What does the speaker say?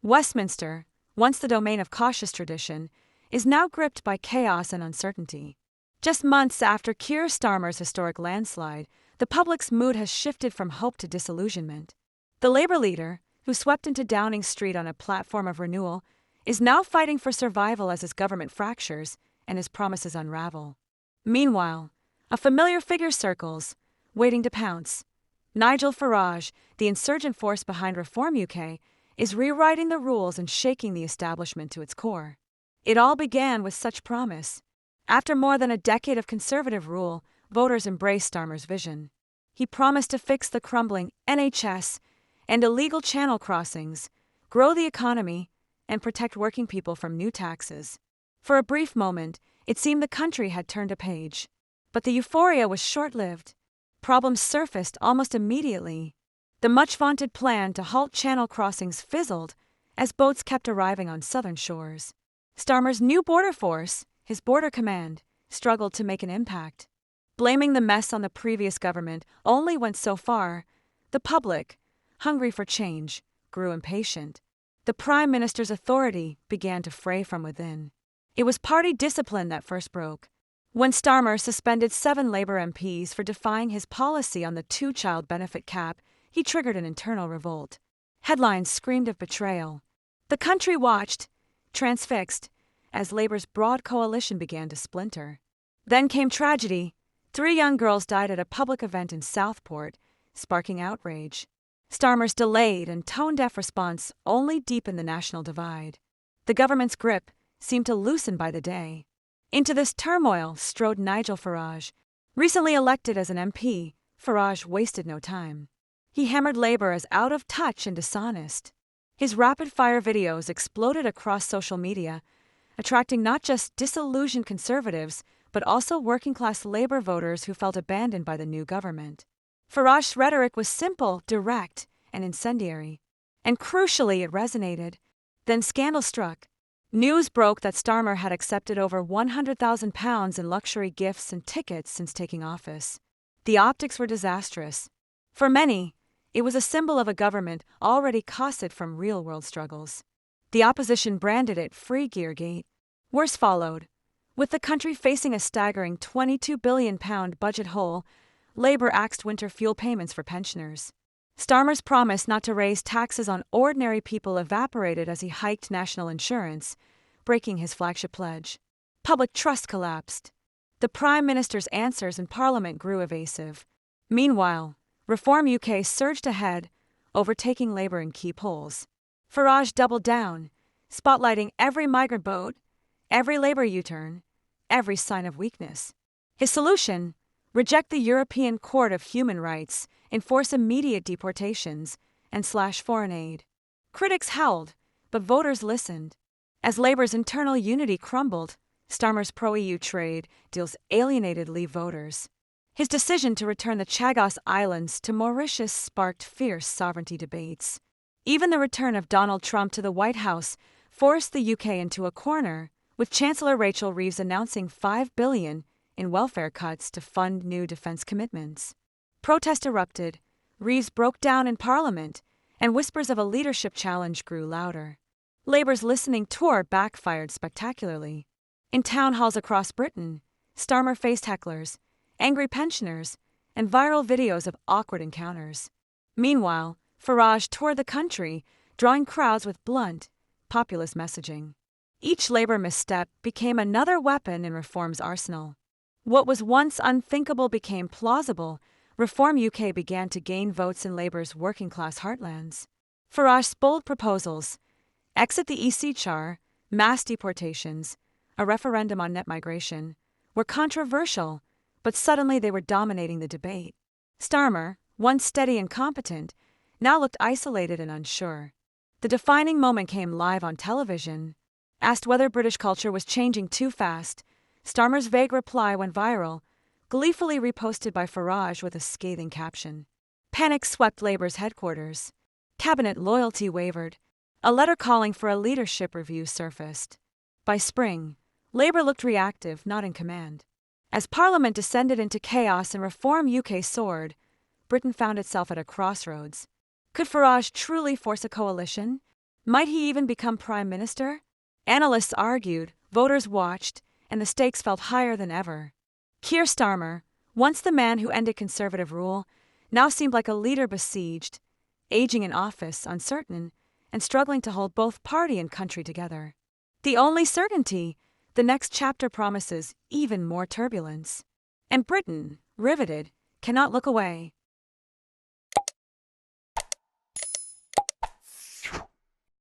Westminster, once the domain of cautious tradition, is now gripped by chaos and uncertainty. Just months after Keir Starmer's historic landslide, the public's mood has shifted from hope to disillusionment. The Labour leader, who swept into Downing Street on a platform of renewal, is now fighting for survival as his government fractures and his promises unravel. Meanwhile, a familiar figure circles, waiting to pounce. Nigel Farage, the insurgent force behind Reform UK, is rewriting the rules and shaking the establishment to its core. It all began with such promise. After more than a decade of conservative rule, voters embraced Starmer's vision. He promised to fix the crumbling NHS and illegal channel crossings, grow the economy, and protect working people from new taxes. For a brief moment, it seemed the country had turned a page. But the euphoria was short-lived. Problems surfaced almost immediately. The much-vaunted plan to halt channel crossings fizzled as boats kept arriving on southern shores. Starmer's new border force, his border command, struggled to make an impact. Blaming the mess on the previous government only went so far. The public, hungry for change, grew impatient. The Prime Minister's authority began to fray from within. It was party discipline that first broke. When Starmer suspended 7 Labour MPs for defying his policy on the 2-child benefit cap, he triggered an internal revolt. Headlines screamed of betrayal. The country watched, transfixed, as Labour's broad coalition began to splinter. Then came tragedy. 3 young girls died at a public event in Southport, sparking outrage. Starmer's delayed and tone-deaf response only deepened the national divide. The government's grip seemed to loosen by the day. Into this turmoil strode Nigel Farage. Recently elected as an MP, Farage wasted no time. He hammered Labour as out of touch and dishonest. His rapid-fire videos exploded across social media, attracting not just disillusioned conservatives, but also working-class Labour voters who felt abandoned by the new government. Farage's rhetoric was simple, direct, and incendiary. And crucially, it resonated. Then scandal struck. News broke that Starmer had accepted over £100,000 in luxury gifts and tickets since taking office. The optics were disastrous. For many, it was a symbol of a government already costed from real-world struggles. The opposition branded it Free Geargate. Worse followed. With the country facing a staggering £22 billion budget hole, Labour axed winter fuel payments for pensioners. Starmer's promise not to raise taxes on ordinary people evaporated as he hiked national insurance, breaking his flagship pledge. Public trust collapsed. The Prime Minister's answers in Parliament grew evasive. Meanwhile, Reform UK surged ahead, overtaking Labour in key polls. Farage doubled down, spotlighting every migrant boat, every Labour U-turn, every sign of weakness. His solution? Reject the European Court of Human Rights, enforce immediate deportations, and slash foreign aid. Critics howled, but voters listened. As Labour's internal unity crumbled, Starmer's pro-EU trade deals alienated Leave voters. His decision to return the Chagos Islands to Mauritius sparked fierce sovereignty debates. Even the return of Donald Trump to the White House forced the UK into a corner, with Chancellor Rachel Reeves announcing $5 billion in welfare cuts to fund new defence commitments. Protest erupted, Reeves broke down in Parliament, and whispers of a leadership challenge grew louder. Labour's listening tour backfired spectacularly. In town halls across Britain, Starmer faced hecklers, angry pensioners, and viral videos of awkward encounters. Meanwhile, Farage toured the country, drawing crowds with blunt, populist messaging. Each Labour misstep became another weapon in Reform's arsenal. What was once unthinkable became plausible. Reform UK began to gain votes in Labour's working-class heartlands. Farage's bold proposals, exit the EC char, mass deportations, a referendum on net migration, were controversial, but suddenly they were dominating the debate. Starmer, once steady and competent, now looked isolated and unsure. The defining moment came live on television. Asked whether British culture was changing too fast, Starmer's vague reply went viral, gleefully reposted by Farage with a scathing caption. Panic swept Labour's headquarters. Cabinet loyalty wavered. A letter calling for a leadership review surfaced. By spring, Labour looked reactive, not in command. As Parliament descended into chaos and Reform UK soared, Britain found itself at a crossroads. Could Farage truly force a coalition? Might he even become Prime Minister? Analysts argued, voters watched, and the stakes felt higher than ever. Keir Starmer, once the man who ended Conservative rule, now seemed like a leader besieged, aging in office, uncertain, and struggling to hold both party and country together. The only certainty, the next chapter promises even more turbulence. And Britain, riveted, cannot look away.